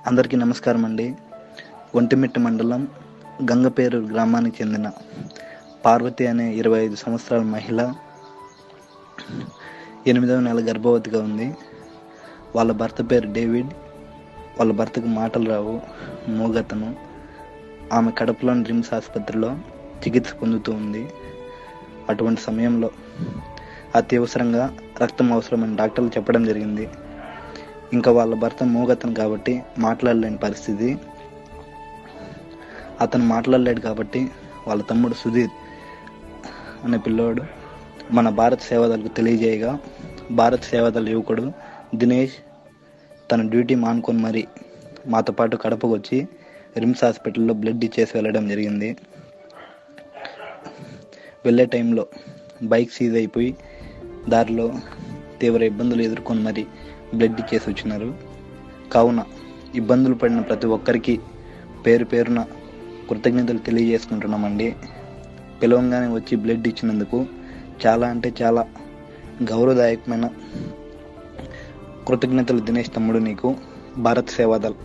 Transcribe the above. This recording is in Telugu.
అందరికీ నమస్కారం అండి. ఒంటిమిట్ట మండలం గంగపేరు గ్రామానికి చెందిన పార్వతి అనే 25 సంవత్సరాల మహిళ 8వ నెల గర్భవతిగా ఉంది. వాళ్ళ భర్త పేరు డేవిడ్. వాళ్ళ భర్తకు మాటలు రావు, మూగతను. ఆమె కడపలోని రిమ్స్ ఆసుపత్రిలో చికిత్స పొందుతూ ఉంది. అటువంటి సమయంలో అత్యవసరంగా రక్తం అవసరమని డాక్టర్లు చెప్పడం జరిగింది. ఇంకా వాళ్ళ భర్త మూగతను కాబట్టి మాట్లాడలేని పరిస్థితి. అతను మాట్లాడలేడు కాబట్టి వాళ్ళ తమ్ముడు సుధీర్ అనే పిల్లోడు మన భారత్ సేవాదళకు తెలియజేయగా, భారత్ సేవాదళ యువకుడు దినేష్ తన డ్యూటీ మానుకొని మరి మాతో పాటు కడపకు వచ్చి రిమ్స్ హాస్పిటల్లో బ్లడ్ ఇచ్చేసి వెళ్ళడం జరిగింది. వెళ్ళే టైంలో బైక్ సీజ్ అయిపోయి దారిలో తీవ్ర ఇబ్బందులు ఎదుర్కొని మరి బ్లడ్ ఇచ్చేసి వచ్చినారు. కావున ఇబ్బందులు పడిన ప్రతి ఒక్కరికి పేరు పేరున కృతజ్ఞతలు తెలియజేసుకుంటున్నామండి. పిలవంగానే వచ్చి బ్లడ్ ఇచ్చినందుకు చాలా అంటే చాలా గౌరవదాయకమైన కృతజ్ఞతలు దినేష్ తమ్ముడు. నీకు భారత్ సేవాదళ్.